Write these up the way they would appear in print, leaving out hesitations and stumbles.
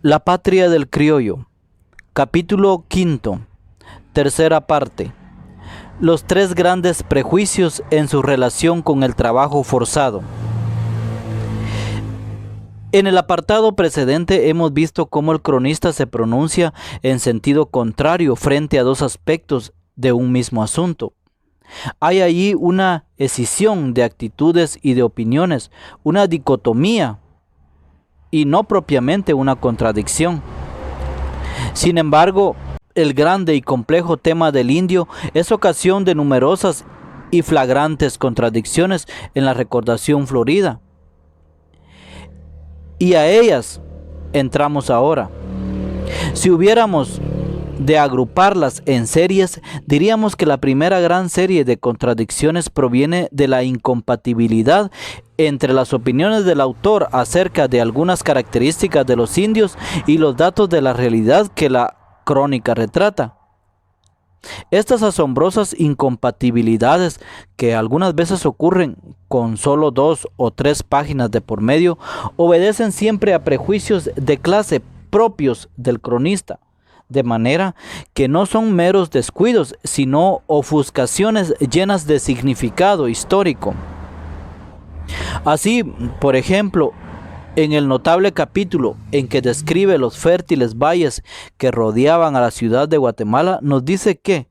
La patria del criollo. Capítulo 5. Tercera parte. Los tres grandes prejuicios en su relación con el trabajo forzado. En el apartado precedente hemos visto cómo el cronista se pronuncia en sentido contrario frente a dos aspectos de un mismo asunto. Hay allí una escisión de actitudes y de opiniones, una dicotomía y no propiamente una contradicción. Sin embargo, el grande y complejo tema del indio es ocasión de numerosas y flagrantes contradicciones en la recordación florida. Y a ellas entramos ahora. Si hubiéramos de agruparlas en series, diríamos que la primera gran serie de contradicciones proviene de la incompatibilidad entre las opiniones del autor acerca de algunas características de los indios y los datos de la realidad que la crónica retrata. Estas asombrosas incompatibilidades, que algunas veces ocurren con solo 2 o 3 páginas de por medio, obedecen siempre a prejuicios de clase propios del cronista, de manera que no son meros descuidos, sino ofuscaciones llenas de significado histórico. Así, por ejemplo, en el notable capítulo en que describe los fértiles valles que rodeaban a la ciudad de Guatemala, nos dice que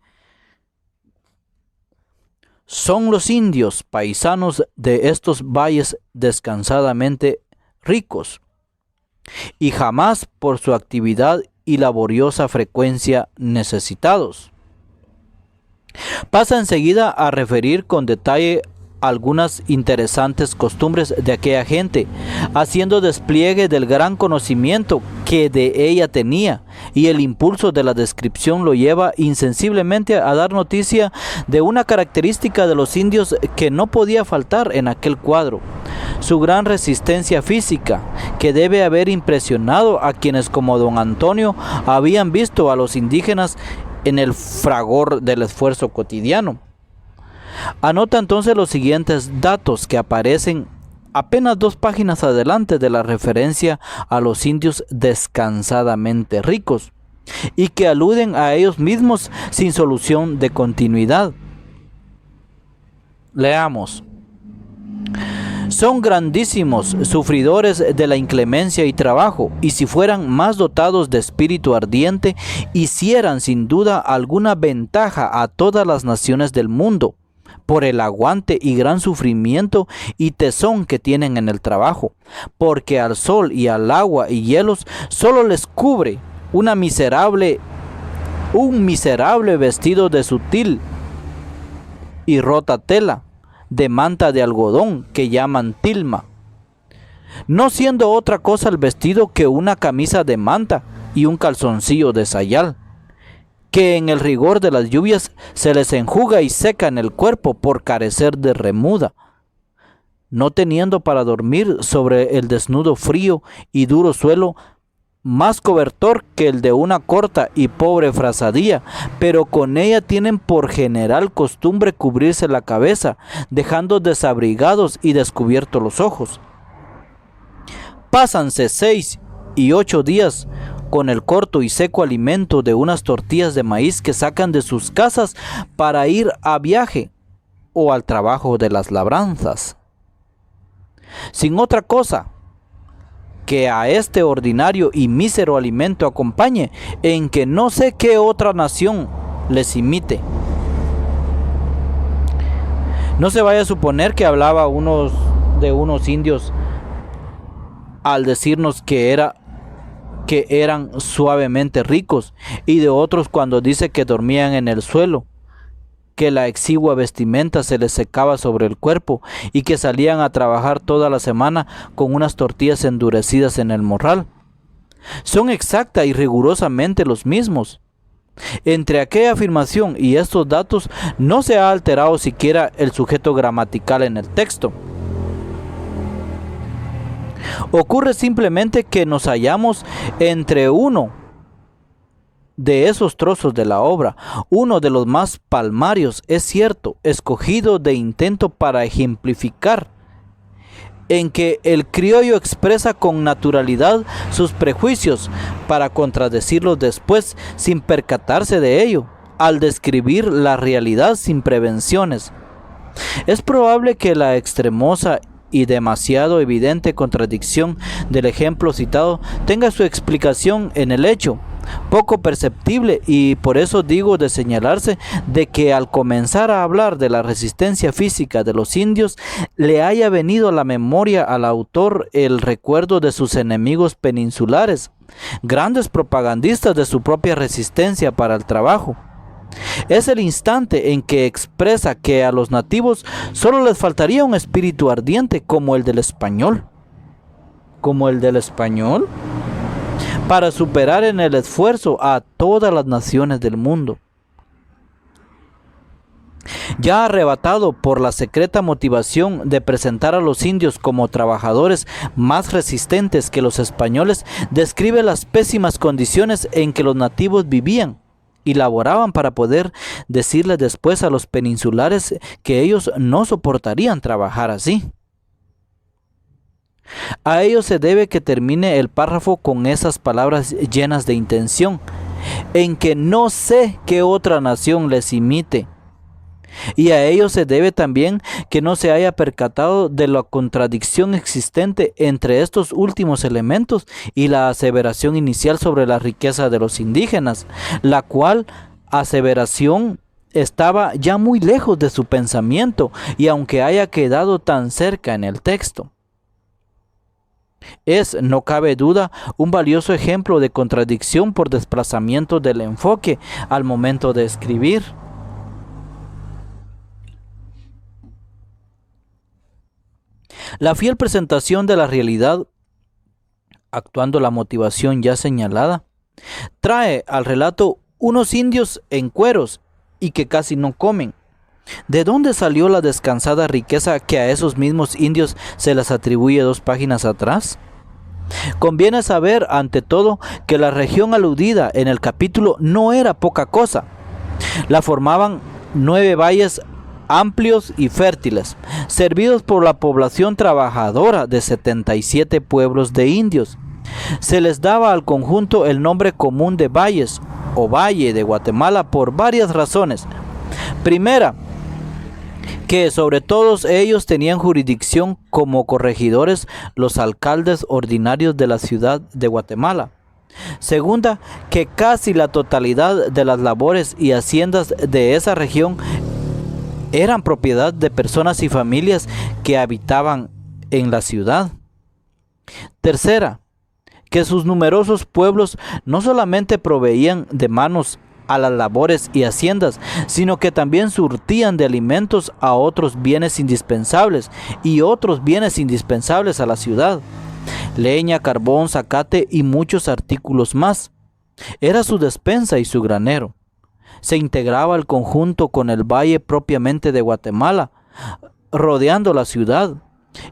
son los indios paisanos de estos valles descansadamente ricos, y jamás por su actividad y laboriosa frecuencia necesitados. Pasa enseguida a referir con detalle algunas interesantes costumbres de aquella gente, haciendo despliegue del gran conocimiento que de ella tenía, y el impulso de la descripción lo lleva insensiblemente a dar noticia de una característica de los indios que no podía faltar en aquel cuadro: su gran resistencia física, que debe haber impresionado a quienes como don Antonio habían visto a los indígenas en el fragor del esfuerzo cotidiano. Anota entonces los siguientes datos que aparecen apenas 2 páginas adelante de la referencia a los indios descansadamente ricos, y que aluden a ellos mismos sin solución de continuidad. Leamos. Son grandísimos sufridores de la inclemencia y trabajo, y si fueran más dotados de espíritu ardiente, hicieran sin duda alguna ventaja a todas las naciones del mundo, por el aguante y gran sufrimiento y tesón que tienen en el trabajo, porque al sol y al agua y hielos solo les cubre un miserable vestido de sutil y rota tela, de manta de algodón que llaman tilma, no siendo otra cosa el vestido que una camisa de manta y un calzoncillo de sayal, que en el rigor de las lluvias se les enjuga y seca en el cuerpo por carecer de remuda, no teniendo para dormir sobre el desnudo frío y duro suelo más cobertor que el de una corta y pobre frazadilla, pero con ella tienen por general costumbre cubrirse la cabeza, dejando desabrigados y descubiertos los ojos. Pásanse 6 y 8 días con el corto y seco alimento de unas tortillas de maíz que sacan de sus casas para ir a viaje o al trabajo de las labranzas, sin otra cosa que a este ordinario y mísero alimento acompañe, en que no sé qué otra nación les imite. No se vaya a suponer que hablaba de unos indios al decirnos que eran suavemente ricos, y de otros cuando dice que dormían en el suelo, que la exigua vestimenta se les secaba sobre el cuerpo y que salían a trabajar toda la semana con unas tortillas endurecidas en el morral. Son exacta y rigurosamente los mismos. Entre aquella afirmación y estos datos no se ha alterado siquiera el sujeto gramatical en el texto. Ocurre simplemente que nos hallamos entre uno de esos trozos de la obra, uno de los más palmarios, es cierto, escogido de intento para ejemplificar en que el criollo expresa con naturalidad sus prejuicios para contradecirlos después sin percatarse de ello, al describir la realidad sin prevenciones. Es probable que la extremosa y demasiado evidente contradicción del ejemplo citado tenga su explicación en el hecho, poco perceptible y por eso digo de señalarse, de que al comenzar a hablar de la resistencia física de los indios, le haya venido a la memoria al autor el recuerdo de sus enemigos peninsulares, grandes propagandistas de su propia resistencia para el trabajo. Es el instante en que expresa que a los nativos solo les faltaría un espíritu ardiente como el del español. ¿Como el del español? Para superar en el esfuerzo a todas las naciones del mundo. Ya arrebatado por la secreta motivación de presentar a los indios como trabajadores más resistentes que los españoles, describe las pésimas condiciones en que los nativos vivían y laboraban para poder decirles después a los peninsulares que ellos no soportarían trabajar así. A ello se debe que termine el párrafo con esas palabras llenas de intención, en que no sé qué otra nación les imite. Y a ello se debe también que no se haya percatado de la contradicción existente entre estos últimos elementos y la aseveración inicial sobre la riqueza de los indígenas, la cual aseveración estaba ya muy lejos de su pensamiento y aunque haya quedado tan cerca en el texto. Es, no cabe duda, un valioso ejemplo de contradicción por desplazamiento del enfoque al momento de escribir. La fiel presentación de la realidad, actuando la motivación ya señalada, trae al relato unos indios en cueros y que casi no comen. ¿De dónde salió la descansada riqueza que a esos mismos indios se les atribuye 2 páginas atrás? Conviene saber, ante todo, que la región aludida en el capítulo no era poca cosa. La formaban 9 valles amplios y fértiles, servidos por la población trabajadora de 77 pueblos de indios. Se les daba al conjunto el nombre común de valles o Valle de Guatemala por varias razones. Primera, que sobre todos ellos tenían jurisdicción como corregidores los alcaldes ordinarios de la ciudad de Guatemala. Segunda, que casi la totalidad de las labores y haciendas de esa región eran propiedad de personas y familias que habitaban en la ciudad. Tercera, que sus numerosos pueblos no solamente proveían de manos a las labores y haciendas, sino que también surtían de alimentos a otros bienes indispensables y otros bienes indispensables a la ciudad: leña, carbón, zacate y muchos artículos más. Era su despensa y su granero. Se integraba el conjunto con el valle propiamente de Guatemala, rodeando la ciudad,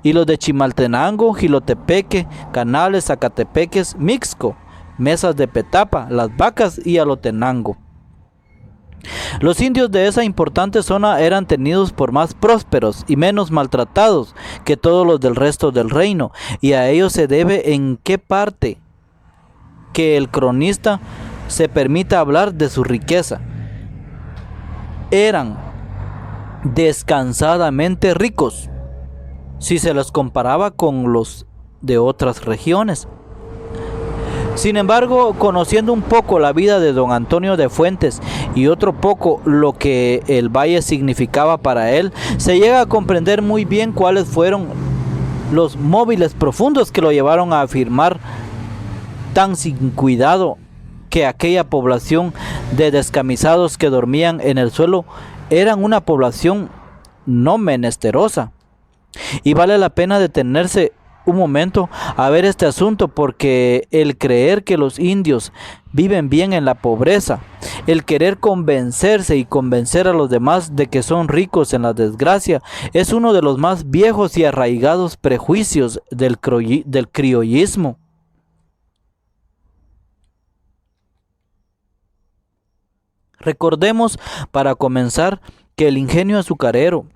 y los de Chimaltenango, Jilotepeque, Canales, Zacatepeques, Mixco, Mesas de Petapa, Las Vacas y Alotenango. Los indios de esa importante zona eran tenidos por más prósperos y menos maltratados que todos los del resto del reino, y a ello se debe en qué parte que el cronista se permita hablar de su riqueza. Eran descansadamente ricos si se los comparaba con los de otras regiones. Sin embargo, conociendo un poco la vida de don Antonio de Fuentes y otro poco lo que el valle significaba para él, se llega a comprender muy bien cuáles fueron los móviles profundos que lo llevaron a afirmar tan sin cuidado que aquella población de descamisados que dormían en el suelo eran una población no menesterosa. Y vale la pena detenerse un momento a ver este asunto, porque el creer que los indios viven bien en la pobreza, el querer convencerse y convencer a los demás de que son ricos en la desgracia, es uno de los más viejos y arraigados prejuicios del criollismo. Recordemos, para comenzar, que el ingenio azucarero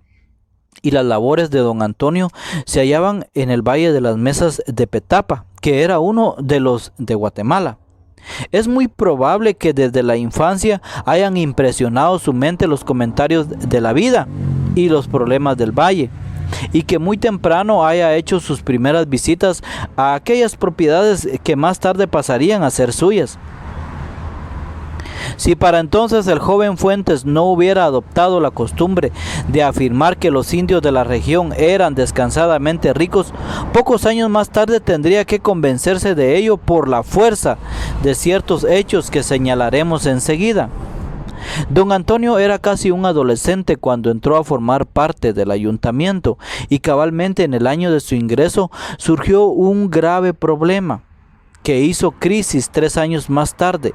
y las labores de don Antonio se hallaban en el Valle de las Mesas de Petapa, que era uno de los de Guatemala. Es muy probable que desde la infancia hayan impresionado su mente los comentarios de la vida y los problemas del valle, y que muy temprano haya hecho sus primeras visitas a aquellas propiedades que más tarde pasarían a ser suyas. Si para entonces el joven Fuentes no hubiera adoptado la costumbre de afirmar que los indios de la región eran descansadamente ricos, pocos años más tarde tendría que convencerse de ello por la fuerza de ciertos hechos que señalaremos enseguida. Don Antonio era casi un adolescente cuando entró a formar parte del ayuntamiento, y cabalmente en el año de su ingreso surgió un grave problema que hizo crisis 3 años más tarde,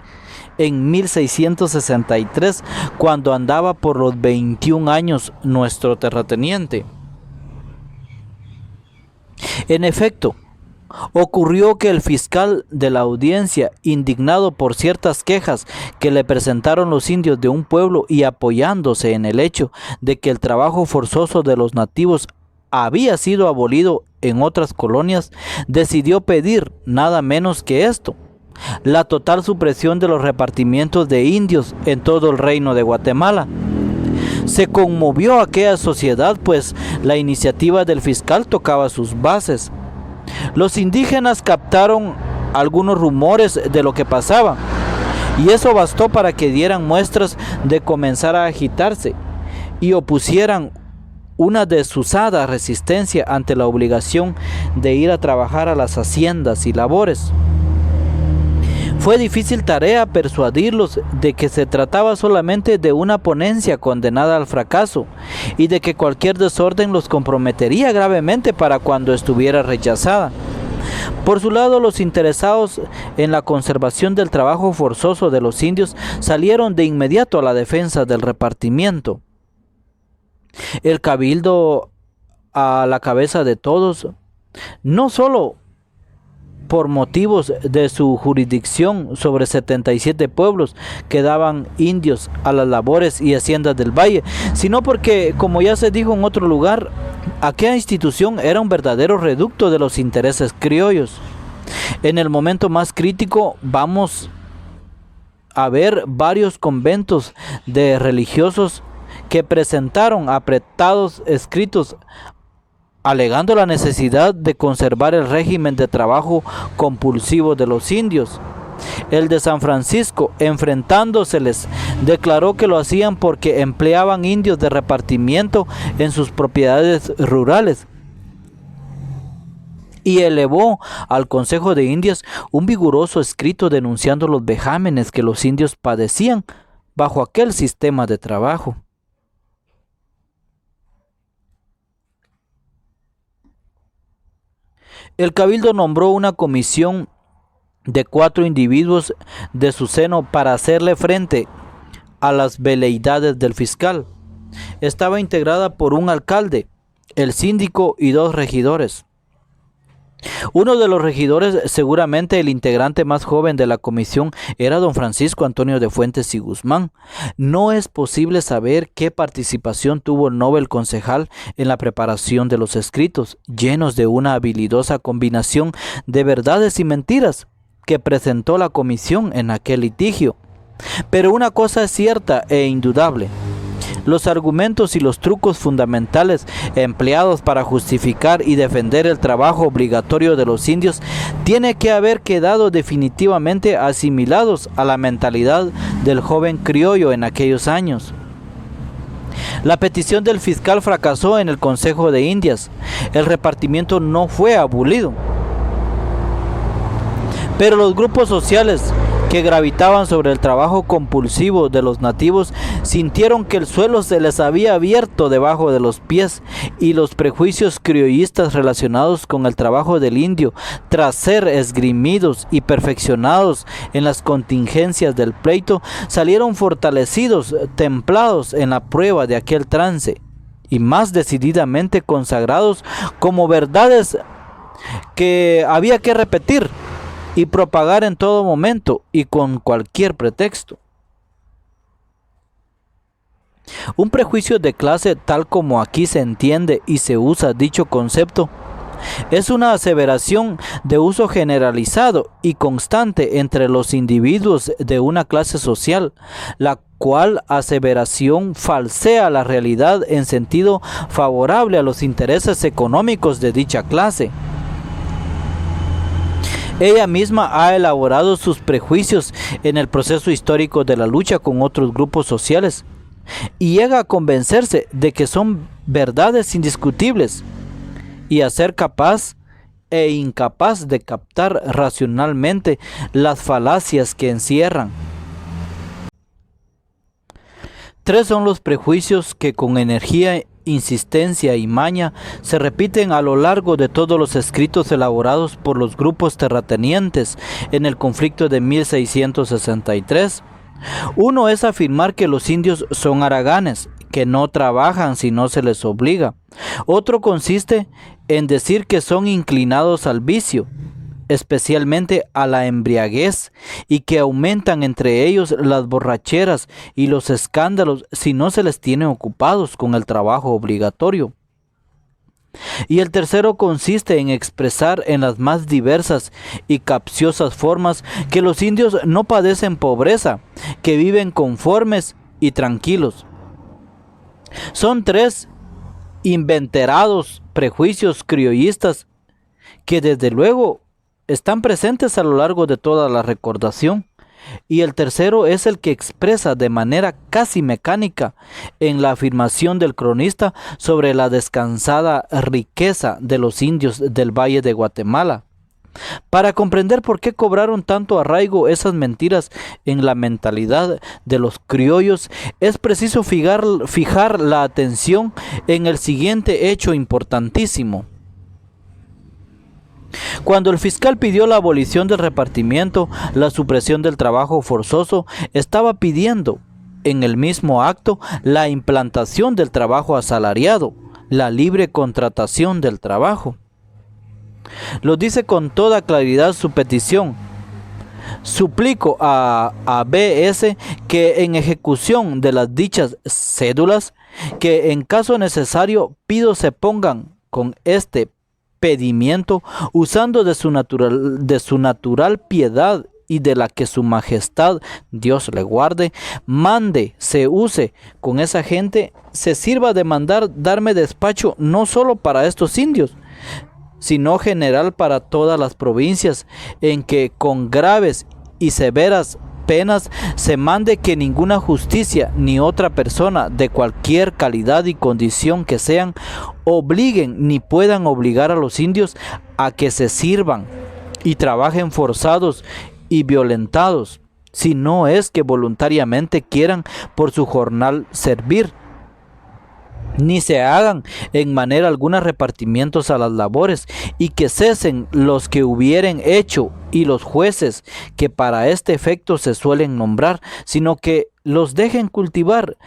en 1663, cuando andaba por los 21 años nuestro terrateniente. En efecto, ocurrió que el fiscal de la audiencia, indignado por ciertas quejas que le presentaron los indios de un pueblo y apoyándose en el hecho de que el trabajo forzoso de los nativos había sido abolido en otras colonias, decidió pedir nada menos que esto: la total supresión de los repartimientos de indios en todo el reino de Guatemala. Se conmovió aquella sociedad, pues la iniciativa del fiscal tocaba sus bases. Los indígenas captaron algunos rumores de lo que pasaba, y eso bastó para que dieran muestras de comenzar a agitarse y opusieran una desusada resistencia ante la obligación de ir a trabajar a las haciendas y labores. Fue difícil tarea persuadirlos de que se trataba solamente de una ponencia condenada al fracaso y de que cualquier desorden los comprometería gravemente para cuando estuviera rechazada. Por su lado, los interesados en la conservación del trabajo forzoso de los indios salieron de inmediato a la defensa del repartimiento. El cabildo, a la cabeza de todos, no solo por motivos de su jurisdicción sobre 77 pueblos que daban indios a las labores y haciendas del valle, sino porque, como ya se dijo en otro lugar, aquella institución era un verdadero reducto de los intereses criollos. En el momento más crítico vamos a ver varios conventos de religiosos que presentaron apretados escritos alegando la necesidad de conservar el régimen de trabajo compulsivo de los indios. El de San Francisco, enfrentándoseles, declaró que lo hacían porque empleaban indios de repartimiento en sus propiedades rurales, y elevó al Consejo de Indias un vigoroso escrito denunciando los vejámenes que los indios padecían bajo aquel sistema de trabajo. El cabildo nombró una comisión de 4 individuos de su seno para hacerle frente a las veleidades del fiscal. Estaba integrada por un alcalde, el síndico y 2 regidores. Uno de los regidores, seguramente el integrante más joven de la comisión, era don Francisco Antonio de Fuentes y Guzmán. No es posible saber qué participación tuvo el noble concejal en la preparación de los escritos, llenos de una habilidosa combinación de verdades y mentiras, que presentó la comisión en aquel litigio. Pero una cosa es cierta e indudable: los argumentos y los trucos fundamentales empleados para justificar y defender el trabajo obligatorio de los indios tiene que haber quedado definitivamente asimilados a la mentalidad del joven criollo en aquellos años. La petición del fiscal fracasó en el Consejo de Indias. El repartimiento no fue abolido, pero los grupos sociales que gravitaban sobre el trabajo compulsivo de los nativos sintieron que el suelo se les había abierto debajo de los pies, y los prejuicios criollistas relacionados con el trabajo del indio, tras ser esgrimidos y perfeccionados en las contingencias del pleito, salieron fortalecidos, templados en la prueba de aquel trance, y más decididamente consagrados como verdades que había que repetir y propagar en todo momento y con cualquier pretexto. Un prejuicio de clase, tal como aquí se entiende y se usa dicho concepto, es una aseveración de uso generalizado y constante entre los individuos de una clase social, la cual aseveración falsea la realidad en sentido favorable a los intereses económicos de dicha clase. Ella misma ha elaborado sus prejuicios en el proceso histórico de la lucha con otros grupos sociales y llega a convencerse de que son verdades indiscutibles y a ser capaz e incapaz de captar racionalmente las falacias que encierran. Tres son los prejuicios que con energía, insistencia y maña se repiten a lo largo de todos los escritos elaborados por los grupos terratenientes en el conflicto de 1663. Uno es afirmar que los indios son haraganes, que no trabajan si no se les obliga. Otro consiste en decir que son inclinados al vicio, especialmente a la embriaguez, y que aumentan entre ellos las borracheras y los escándalos si no se les tiene ocupados con el trabajo obligatorio. Y el tercero consiste en expresar en las más diversas y capciosas formas que los indios no padecen pobreza, que viven conformes y tranquilos. Son tres inventerados prejuicios criollistas que desde luego están presentes a lo largo de toda la recordación, y el tercero es el que expresa de manera casi mecánica en la afirmación del cronista sobre la descansada riqueza de los indios del Valle de Guatemala. Para comprender por qué cobraron tanto arraigo esas mentiras en la mentalidad de los criollos, es preciso fijar la atención en el siguiente hecho importantísimo. Cuando el fiscal pidió la abolición del repartimiento, la supresión del trabajo forzoso, estaba pidiendo en el mismo acto la implantación del trabajo asalariado, la libre contratación del trabajo. Lo dice con toda claridad su petición. Suplico a B.S. que en ejecución de las dichas cédulas, que en caso necesario pido se pongan con este pedimiento, usando de su natural piedad y de la que su majestad, Dios le guarde, mande, se use con esa gente, se sirva de mandar darme despacho no solo para estos indios, sino general para todas las provincias, en que con graves y severas penas se mande que ninguna justicia ni otra persona de cualquier calidad y condición que sean obliguen ni puedan obligar a los indios a que se sirvan y trabajen forzados y violentados, si no es que voluntariamente quieran por su jornal servir, ni se hagan en manera alguna repartimientos a las labores, y que cesen los que hubieren hecho y los jueces que para este efecto se suelen nombrar, sino que los dejen cultivar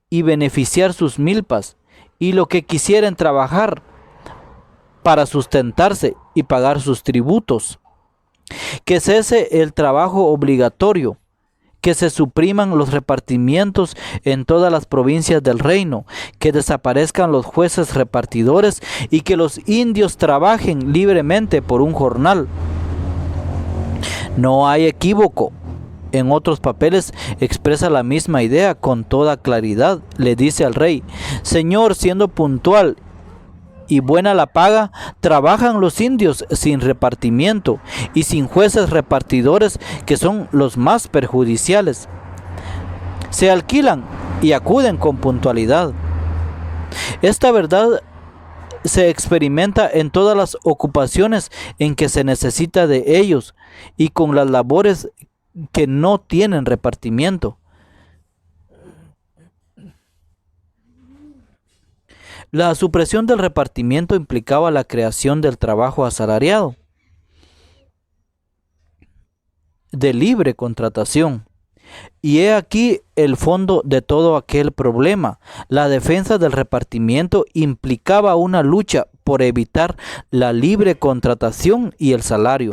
y beneficiar sus milpas, y lo que quisieren trabajar para sustentarse y pagar sus tributos. Que cese el trabajo obligatorio, que se supriman los repartimientos en todas las provincias del reino, que desaparezcan los jueces repartidores y que los indios trabajen libremente por un jornal. No hay equívoco. En otros papeles expresa la misma idea con toda claridad. Le dice al rey: Señor, siendo puntual y buena la paga, trabajan los indios sin repartimiento y sin jueces repartidores, que son los más perjudiciales. Se alquilan y acuden con puntualidad. Esta verdad se experimenta en todas las ocupaciones en que se necesita de ellos y con las labores que no tienen repartimiento. La supresión del repartimiento implicaba la creación del trabajo asalariado, de libre contratación. Y he aquí el fondo de todo aquel problema. La defensa del repartimiento implicaba una lucha por evitar la libre contratación y el salario.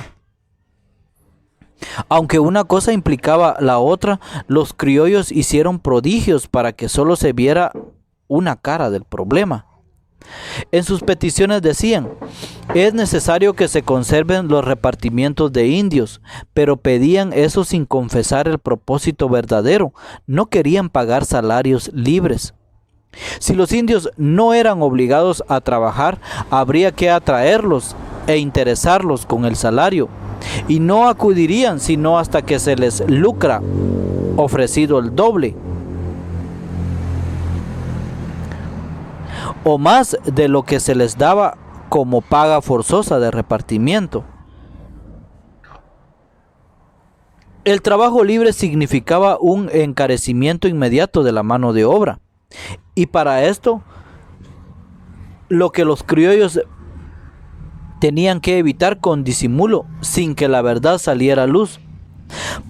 Aunque una cosa implicaba la otra, los criollos hicieron prodigios para que solo se viera una cara del problema. En sus peticiones decían: es necesario que se conserven los repartimientos de indios, pero pedían eso sin confesar el propósito verdadero. No querían pagar salarios libres. Si los indios no eran obligados a trabajar, habría que atraerlos e interesarlos con el salario, y no acudirían sino hasta que se les lucra ofrecido el doble o más de lo que se les daba como paga forzosa de repartimiento. El trabajo libre significaba un encarecimiento inmediato de la mano de obra, y para esto lo que los criollos tenían que evitar con disimulo, sin que la verdad saliera a luz.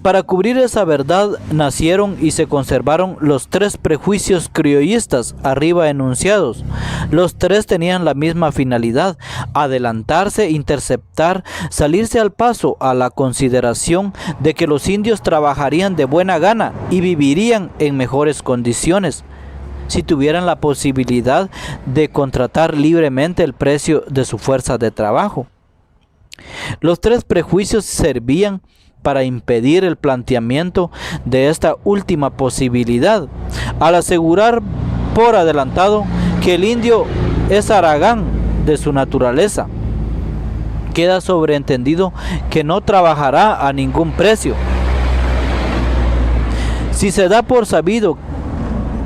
Para cubrir esa verdad nacieron y se conservaron los 3 prejuicios criollistas arriba enunciados. Los 3 tenían la misma finalidad: adelantarse, interceptar, salirse al paso a la consideración de que los indios trabajarían de buena gana y vivirían en mejores condiciones si tuvieran la posibilidad de contratar libremente el precio de su fuerza de trabajo. Los 3 prejuicios servían para impedir el planteamiento de esta última posibilidad, al asegurar por adelantado que el indio es haragán de su naturaleza. Queda sobreentendido que no trabajará a ningún precio. Si se da por sabido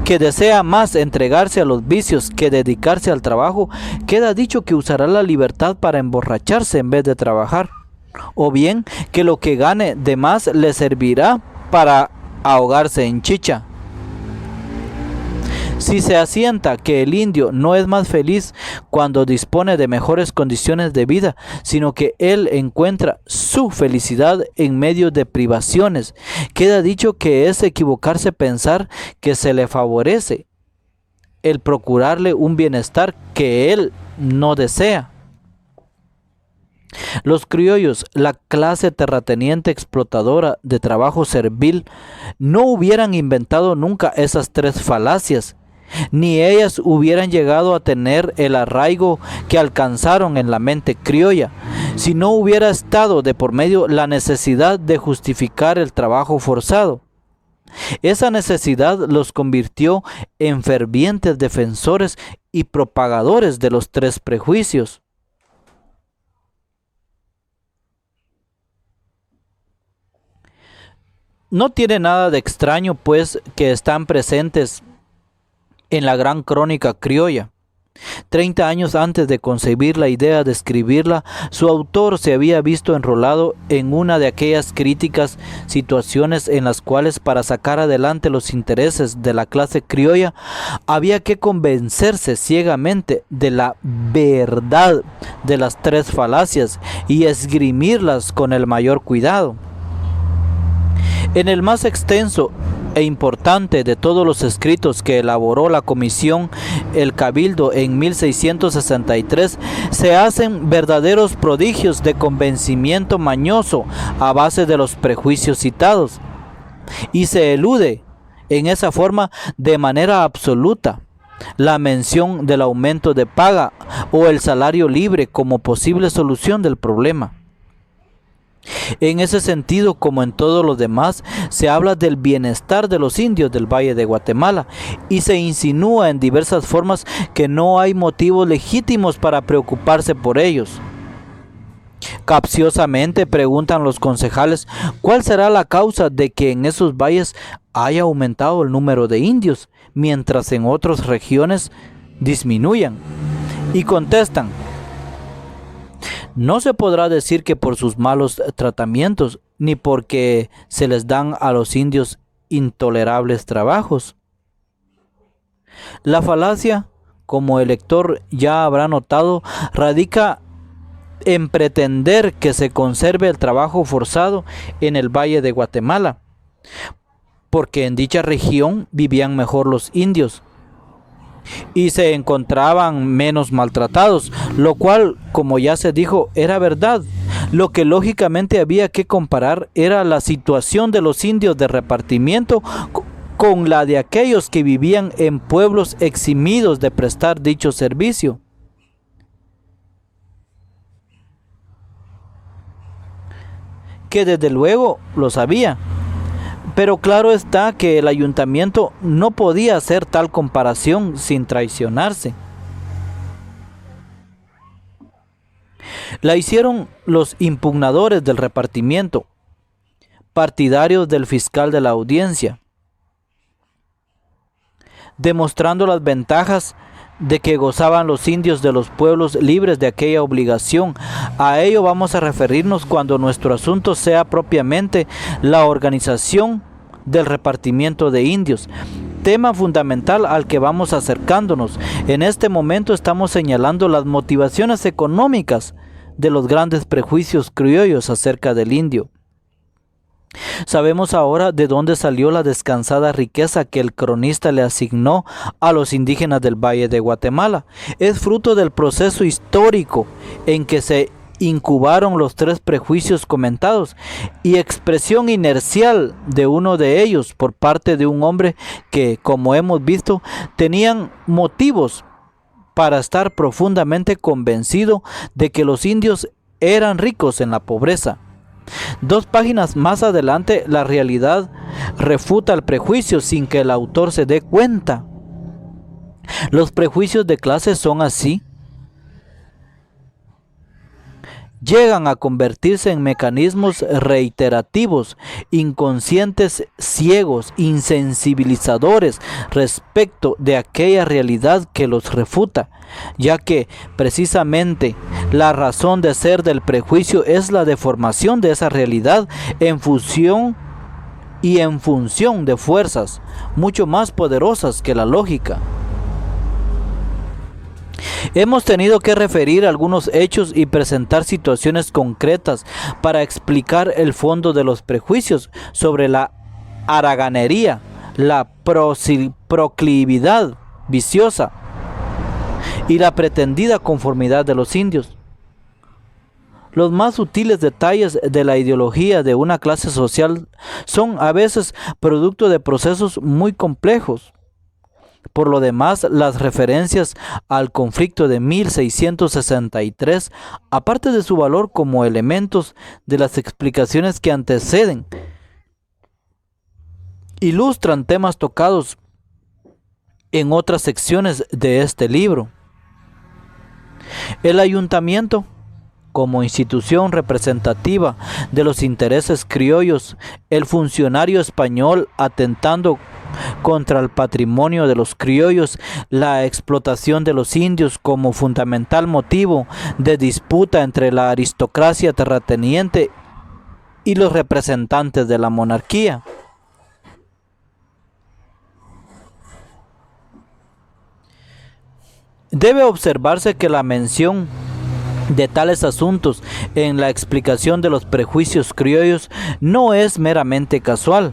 que desea más entregarse a los vicios que dedicarse al trabajo, queda dicho que usará la libertad para emborracharse en vez de trabajar, o bien que lo que gane de más le servirá para ahogarse en chicha. Si se asienta que el indio no es más feliz cuando dispone de mejores condiciones de vida, sino que él encuentra su felicidad en medio de privaciones, queda dicho que es equivocarse pensar que se le favorece el procurarle un bienestar que él no desea. Los criollos, la clase terrateniente explotadora de trabajo servil, no hubieran inventado nunca esas 3 falacias, ni ellas hubieran llegado a tener el arraigo que alcanzaron en la mente criolla, si no hubiera estado de por medio la necesidad de justificar el trabajo forzado. Esa necesidad los convirtió en fervientes defensores y propagadores de los 3 prejuicios. No tiene nada de extraño, pues, que están presentes en la gran crónica criolla. 30 años antes de concebir la idea de escribirla, su autor se había visto enrolado en una de aquellas críticas situaciones en las cuales, para sacar adelante los intereses de la clase criolla, había que convencerse ciegamente de la verdad de las 3 falacias y esgrimirlas con el mayor cuidado. En el más extenso e importante de todos los escritos que elaboró la comisión El Cabildo en 1663, se hacen verdaderos prodigios de convencimiento mañoso a base de los prejuicios citados, y se elude en esa forma de manera absoluta la mención del aumento de paga o el salario libre como posible solución del problema. En ese sentido, como en todo lo demás, se habla del bienestar de los indios del Valle de Guatemala y se insinúa en diversas formas que no hay motivos legítimos para preocuparse por ellos. Capciosamente preguntan los concejales cuál será la causa de que en esos valles haya aumentado el número de indios, mientras en otras regiones disminuyan. Y contestan: no se podrá decir que por sus malos tratamientos, ni porque se les dan a los indios intolerables trabajos. La falacia, como el lector ya habrá notado, radica en pretender que se conserve el trabajo forzado en el Valle de Guatemala, porque en dicha región vivían mejor los indios y se encontraban menos maltratados, lo cual, como ya se dijo, era verdad. Lo que lógicamente había que comparar era la situación de los indios de repartimiento con la de aquellos que vivían en pueblos eximidos de prestar dicho servicio. Que desde luego lo sabía, pero claro está que el ayuntamiento no podía hacer tal comparación sin traicionarse. La hicieron los impugnadores del repartimiento, partidarios del fiscal de la audiencia, demostrando las ventajas de que gozaban los indios de los pueblos libres de aquella obligación. A ello vamos a referirnos cuando nuestro asunto sea propiamente la organización del repartimiento de indios, tema fundamental al que vamos acercándonos. En este momento estamos señalando las motivaciones económicas de los grandes prejuicios criollos acerca del indio. Sabemos ahora de dónde salió la descansada riqueza que el cronista le asignó a los indígenas del Valle de Guatemala. Es fruto del proceso histórico en que se incubaron los tres prejuicios comentados y expresión inercial de uno de ellos por parte de un hombre que, como hemos visto, tenían motivos para estar profundamente convencido de que los indios eran ricos en la pobreza. 2 páginas más adelante, la realidad refuta el prejuicio sin que el autor se dé cuenta. Los prejuicios de clase son así. Llegan a convertirse en mecanismos reiterativos, inconscientes, ciegos, insensibilizadores respecto de aquella realidad que los refuta, ya que precisamente la razón de ser del prejuicio es la deformación de esa realidad en función de fuerzas mucho más poderosas que la lógica. Hemos tenido que referir algunos hechos y presentar situaciones concretas para explicar el fondo de los prejuicios sobre la haraganería, la proclividad viciosa y la pretendida conformidad de los indios. Los más sutiles detalles de la ideología de una clase social son a veces producto de procesos muy complejos. Por lo demás, las referencias al conflicto de 1663, aparte de su valor como elementos de las explicaciones que anteceden, ilustran temas tocados en otras secciones de este libro. El ayuntamiento, como institución representativa de los intereses criollos, el funcionario español atentando contra el patrimonio de los criollos, la explotación de los indios como fundamental motivo de disputa entre la aristocracia terrateniente y los representantes de la monarquía. Debe observarse que la mención de tales asuntos en la explicación de los prejuicios criollos no es meramente casual.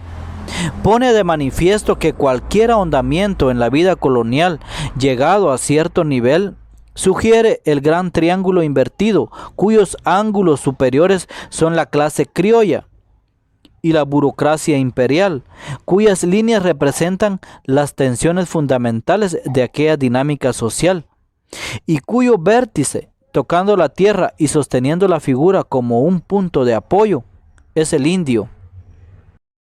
Pone de manifiesto que cualquier ahondamiento en la vida colonial llegado a cierto nivel sugiere el gran triángulo invertido, cuyos ángulos superiores son la clase criolla y la burocracia imperial, cuyas líneas representan las tensiones fundamentales de aquella dinámica social, y cuyo vértice, tocando la tierra y sosteniendo la figura como un punto de apoyo, es el indio.